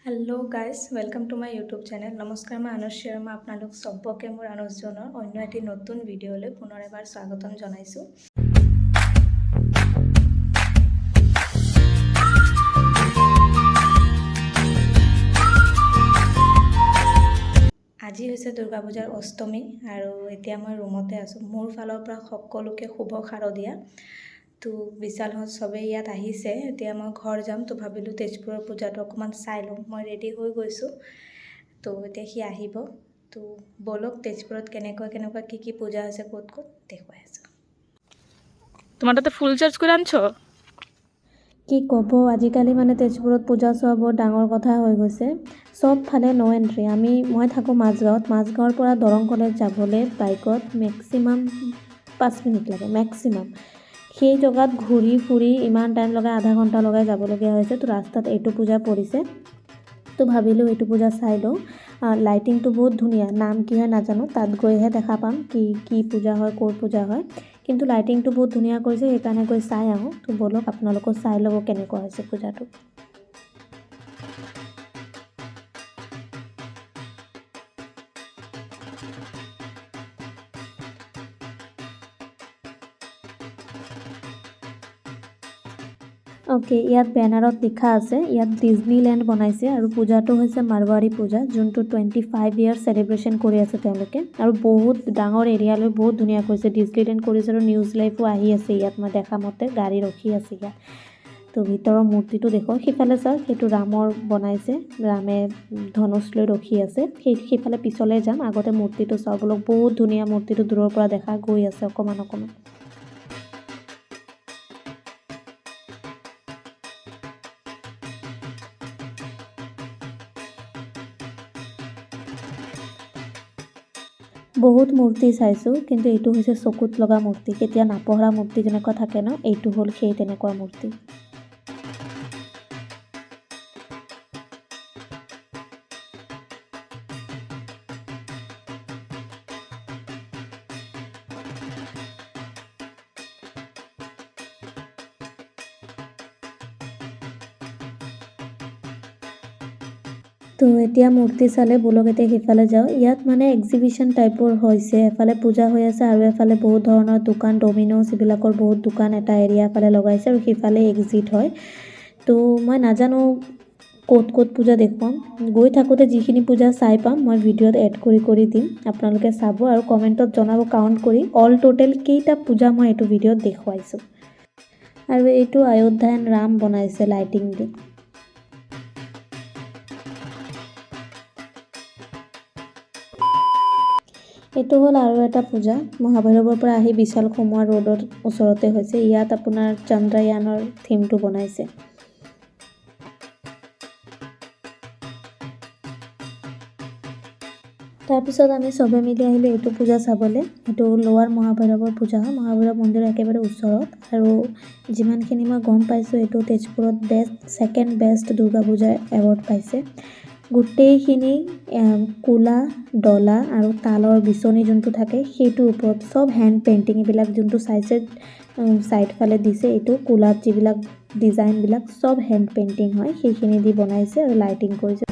Hello guys welcome to my YouTube channel नमस्कार मैं अनुश्री शर्मा आपनालोक सबके मोर अनुजजনৰ अन्य एटी नतुन भिडिओले पुनर एबार स्वागतम जनाइছো। আজি হৈছে দুৰ্গা পূজাৰ অষ্টমী আৰু এতিয়া মই ৰুমতে আছো। মোৰ ফালৰ পৰা সকলোকে শুভ শাৰদীয়া। তো বিশালহঁত সবে ইয়াত আহিছে। এতিয়া মই ঘৰ যাম তো ভাবিলোঁ তেজপুৰৰ পূজাটো অকণমান চাই লওঁ। মই ৰেডি হৈ গৈছোঁ তো এতিয়া সি আহিব। তো বলক তেজপুৰত কেনেকুৱা কি পূজা আছে ক'ত দেখুৱাই আছোঁ। তোমাৰ তাতে ফুল চাৰ্জ কৰে আনছো? কি ক'ব আজিকালি মানে তেজপুৰত পূজা চোৱা বৰ ডাঙৰ কথা হৈ গৈছে। সব ফালে নো এন্ট্ৰি। মই থাকোঁ মাজগাঁৱৰ পৰা দৰং কলেজ যাবলৈ বাইকত মেক্সিমাম 5 মিনিট লাগে মেক্সিমাম। সেই জেগাত ঘূৰি ফুৰি ইমান টাইম লগাই আধা ঘণ্টা লগাই যাবলগীয়া হৈছে। তো ৰাস্তাত এইটো পূজা পৰিছে তো ভাবিলোঁ এইটো পূজা চাই লওঁ। লাইটিংটো বহুত ধুনীয়া, নাম কি হয় নাজানো, তাত গৈহে দেখা পাম কি পূজা হয় ক'ৰ পূজা হয়, কিন্তু লাইটিংটো বহুত ধুনীয়া কৰিছে সেইকাৰণে গৈ চাই আহোঁ। তো বলক আপোনালোকেও চাই ল'ব কেনেকুৱা হৈছে পূজাটো। ओके ইয়াত বেনাৰত লিখা আছে ইয়াত ডিজনীল্যান্ড বনাইছে আৰু পূজাটো হৈছে মাৰৱাৰী পূজা যোনটো 25 ইয়াৰ সেলিব্ৰেশন কৰি আছে তেওঁলোকে আৰু বহুত ডাঙৰ এৰিয়ালৈ বহুত ধুনীয়া কৰিছে। ডিজনীল্যান্ড কৰিছে আৰু নিউজ লাইভো আহি আছে ইয়াত মই দেখা মতে গাড়ী ৰখি আছে ইয়াত। তো ভিতৰৰ মূৰ্তিটো দেখো সিফালে চাওক সেইটো ৰামৰ বনাইছে, ৰামে ধনুষ লৈ ৰখি আছে। সেইফালে পিছলে যাম, আগতে মূৰ্তিটো চাবলৈ বহুত ধুনীয়া। মূৰ্তিটো দূৰৰ পৰা দেখা গৈ আছে অকমান। বহুত মূৰ্তি চাইছোঁ কিন্তু এইটো হৈছে চকুত লগা মূৰ্তি। কেতিয়া নাপহৰা মূৰ্তি যেনেকুৱা থাকে ন, এইটো হ'ল সেই তেনেকুৱা মূৰ্তি। তো এতিয়া মূৰ্তি চালে বলক এতিয়া সিফালে যাওঁ। ইয়াত মানে এক্সিবিশন টাইপৰ হৈছে, এফালে পূজা হৈ আছে আৰু এফালে বহুত ধৰণৰ দোকান ডমিনোজ এইবিলাকৰ বহুত দোকান এটা এৰিয়া ফালে লগাইছে আৰু সিফালে এক্সিট হয়। তো মই নাজানো ক'ত পূজা দেখুৱাম। গৈ থাকোঁতে যিখিনি পূজা চাই পাম মই ভিডিঅ'ত এড কৰি দিম, আপোনালোকে চাব আৰু কমেণ্টত জনাব কাউণ্ট কৰি অল টোটেল কেইটা পূজা মই এইটো ভিডিঅ'ত দেখুৱাইছোঁ। আৰু এইটো অযোধ্যায়ন ৰাম বনাইছে লাইটিং দি। এইটো হ'ল আৰু এটা পূজা মহাভৈৰৱৰ পৰা আহি বিশাল সোমোৱা ৰোডৰ ওচৰতে হৈছে। ইয়াত আপোনাৰ চন্দ্ৰয়ানৰ থিমটো বনাইছে। তাৰপিছত আমি সবে মিলি আহিলোঁ এইটো পূজা চাবলৈ। এইটো লোৱাৰ মহাভৈৰৱৰ পূজা হয়, মহাভৈৰৱ মন্দিৰৰ একেবাৰে ওচৰত। আৰু যিমানখিনি মই গম পাইছোঁ এইটো তেজপুৰত ছেকেণ্ড বেষ্ট দুৰ্গা পূজাৰ এৱাৰ্ড পাইছে। গোটেইখিনি কোলা ডলা আৰু তালৰ বিচনী যোনটো থাকে সেইটোৰ ওপৰত সব হেণ্ড পেইণ্টিং। এইবিলাক যোনটো চাইছে চাইড ফালে দিছে, এইটো কোলাত যিবিলাক ডিজাইনবিলাক সব হেণ্ড পেইণ্টিং হয়, সেইখিনি দি বনাইছে আৰু লাইটিং কৰিছে।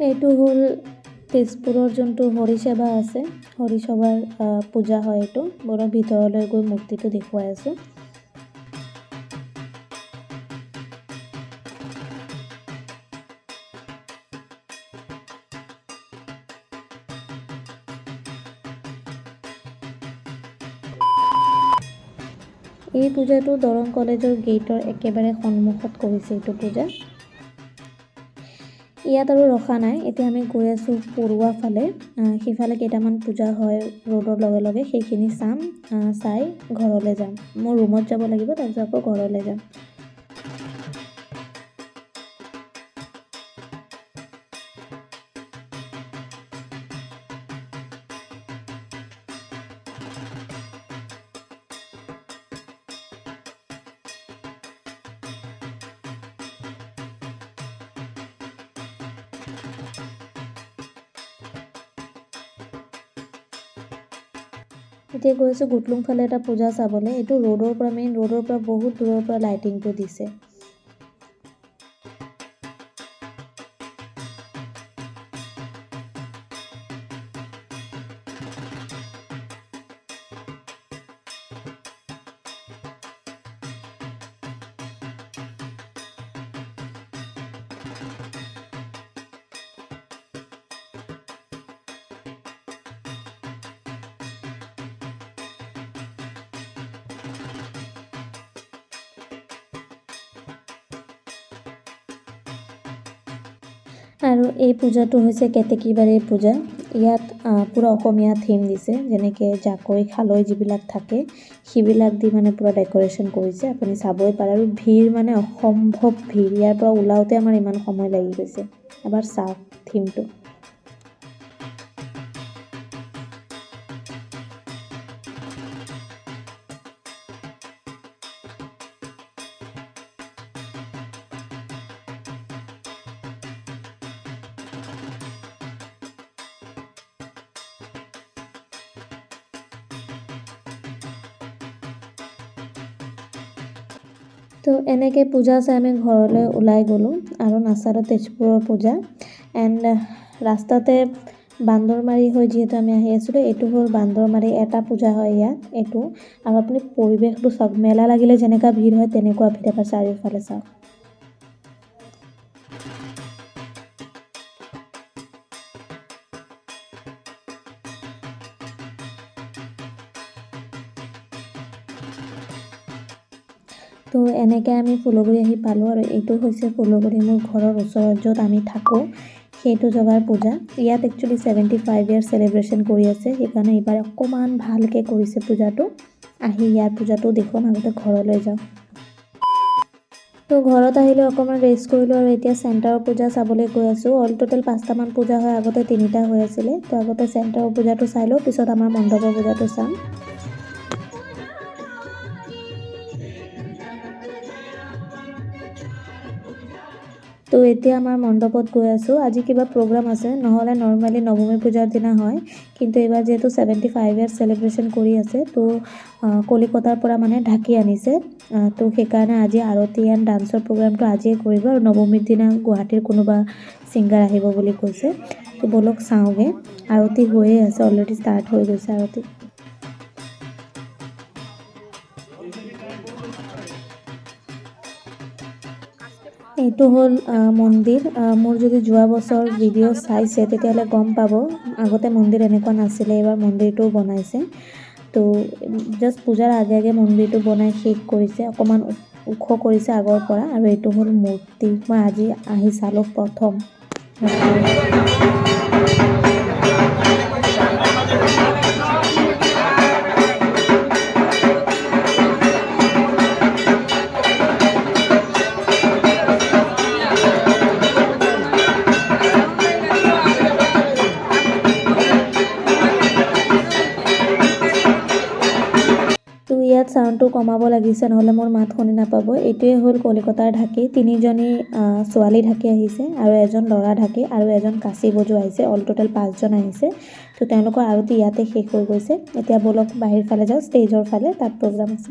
এইটো হ'ল তেজপুৰৰ যোনটো হৰিসভা আছে, হৰিসভাৰ পূজা হয় এইটো। বৰ ভিতৰলৈ গৈ মূৰ্তিটো দেখুৱাই আছোঁ। এই পূজাটো দৰং কলেজৰ গেটৰ একেবাৰে সন্মুখত কৰিছে এইটো পূজা। ইয়াত আৰু ৰখা নাই, এতিয়া আমি গৈ আছোঁ পৰুৱা ফালে। সিফালে কেইটামান পূজা হয় ৰোডৰ লগে সেইখিনি চাম, চাই ঘৰলৈ যাম। মোৰ ৰুমত যাব লাগিব, তাৰপিছত আকৌ ঘৰলৈ যাম। এতিয়া গৈ আছোঁ গুটলুং ফালে এটা পূজা চাবলৈ। এইটো ৰোডৰ পৰা মেইন ৰোডৰ পৰা বহুত দূৰৰ পৰা লাইটিংটো দিছে। আৰু এই পূজাটো হৈছে কেতেকীবাৰীৰ পূজা। ইয়াত পূৰা অসমীয়া থিম দিছে, যেনেকৈ জাকৈ খালৈ যিবিলাক থাকে সেইবিলাক দি মানে পূৰা ডেক'ৰেশ্যন কৰিছে, আপুনি চাবই পাৰে। আৰু ভিৰ মানে অসম্ভৱ ভিৰ, ইয়াৰ পৰা ওলাওঁতে আমাৰ ইমান সময় লাগি গৈছে। এবাৰ চাওক থিমটো। তো এনেকৈ পূজা চাই আমি ঘৰলৈ ওলাই গ'লোঁ। আৰু নাচাৰত তেজপুৰৰ পূজা এণ্ড ৰাস্তাতে বান্দৰমাৰী হৈ যিহেতু আমি আহি আছিলোঁ, এইটো হ'ল বান্দৰমাৰী এটা পূজা হয় ইয়াত এইটো। আৰু আপুনি পৰিৱেশটো চাওক, মেলা লাগিলে যেনেকুৱা ভিৰ হয় তেনেকুৱা ভিৰ, এবাৰ চাৰিওফালে চাওক। তো এনেকৈ আমি ফুলগুৰি আহি পালোঁ। আৰু এইটো হৈছে ফুলগুৰি মোৰ ঘৰৰ ওচৰত য'ত আমি থাকোঁ সেইটো জেগাৰ পূজা। ইয়াত একচুৱেলি 75 ইয়াৰ্ছ চেলিব্ৰেশ্যন কৰি আছে, সেইকাৰণে এইবাৰ অকণমান ভালকৈ কৰিছে পূজাটো। আহি ইয়াৰ পূজাটো দেখুৱাম, আগতে ঘৰলৈ যাওঁ। তো ঘৰত আহিলোঁ, অকণমান ৰেষ্ট কৰিলোঁ আৰু এতিয়া চেণ্টাৰৰ পূজা চাবলৈ গৈ আছোঁ। অল টোটেল 5টামান পূজা হয়, আগতে 3টা হৈ আছিলে। তো আগতে চেণ্টাৰৰ পূজাটো চাই লওঁ, পিছত আমাৰ মণ্ডপৰ পূজাটো চাম। তো এতিয়া আমাৰ মণ্ডপত গৈ আছোঁ। আজি কিবা প্ৰগ্ৰাম আছে, নহ'লে নৰ্মেলি নৱমী পূজাৰ দিনা হয়, কিন্তু এইবাৰ যিহেতু 75 ইয়াৰ্ছ চেলিব্ৰেশ্যন কৰি আছে, তো কলিকতাৰ পৰা মানে ঢাকি আনিছে। তো সেইকাৰণে আজি আৰতি এণ্ড ডান্সৰ প্ৰগ্ৰামটো আজিয়ে কৰিব, আৰু নৱমীৰ দিনা গুৱাহাটীৰ কোনোবা ছিংগাৰ আহিব বুলি কৈছে। তো ব'লক চাওঁগৈ। আৰতি হৈয়ে আছে, অলৰেডি ষ্টাৰ্ট হৈ গৈছে আৰতি। এইটো হ'ল মন্দিৰ। মোৰ যদি যোৱা বছৰ ভিডিঅ' চাইছে তেতিয়াহ'লে গম পাব, আগতে মন্দিৰ এনেকুৱা নাছিলে, এইবাৰ মন্দিৰটো বনাইছে। তো জাষ্ট পূজাৰ আগে আগে মন্দিৰটো বনাই শেষ কৰিছে, অকণমান ওখ কৰিছে আগৰ পৰা। আৰু এইটো হ'ল মূৰ্তি, মই আজি আহি চালোঁ প্ৰথম। ইয়াত চাউণ্ডটো কমাব লাগিছে, নহ'লে মোৰ মাত শুনি নাপাব। এইটোৱে হ'ল কলিকতাৰ ঢাকি। 3জনী ছোৱালী ঢাকি আহিছে, আৰু এজন ল'ৰা ঢাকি, আৰু এজন কাঁচি বজো আহিছে। অল টোটেল 5জন আহিছে। তো তেওঁলোকৰ আৰতি ইয়াতে শেষ হৈ গৈছে। এতিয়া ব'লক বাহিৰ ফালে যাওঁ, ষ্টেজৰ ফালে, তাত প্ৰগ্ৰাম আছে।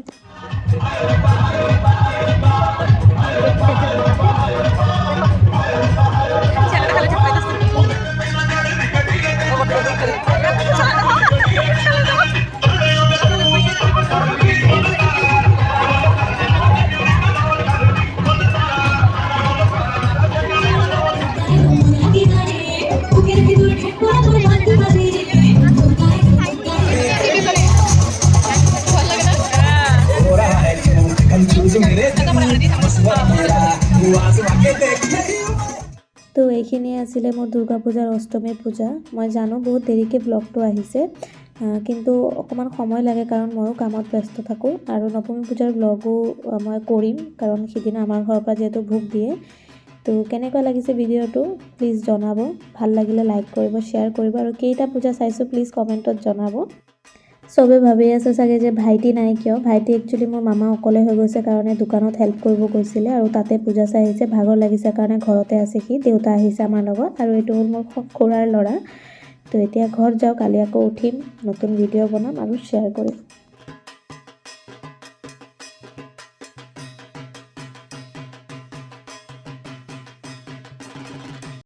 তো এইখিনিয়ে আছিলে মোৰ দুৰ্গা পূজাৰ অষ্টমী পূজা। মই জানো বহুত দেৰিকৈ ব্লগটো আহিছে, কিন্তু অকণমান সময় লাগে কাৰণ ময়ো কামত ব্যস্ত থাকোঁ। আৰু নৱমী পূজাৰ ব্লগো মই কৰিম, কাৰণ সিদিনা আমাৰ ঘৰৰ পৰা যিহেতু ভোগ দিয়ে। তো কেনেকুৱা লাগিছে ভিডিঅ'টো প্লিজ জনাব। ভাল লাগিলে লাইক কৰিব, শ্বেয়াৰ কৰিব, আৰু কেইটা পূজা চাইছোঁ প্লিজ কমেণ্টত জনাব। চবে ভাবি আছে চাগে যে ভাইটি নাই কিয়। ভাইটি একচুৱেলি মোৰ মামা অকলে হৈ গৈছে কাৰণে দোকানত হেল্প কৰিব গৈছিলে, আৰু তাতে পূজা চাই আহিছে। ভাগৰ লাগিছে কাৰণে ঘৰতে আছে সি, দেউতা আহিছে আমাৰ লগত। আৰু এইটো হ'ল মোৰ খুৰাৰ ল'ৰা। তো এতিয়া ঘৰত যাওঁ, কালি আকৌ উঠিম, নতুন ভিডিঅ' বনাম আৰু শ্বেয়াৰ কৰিম।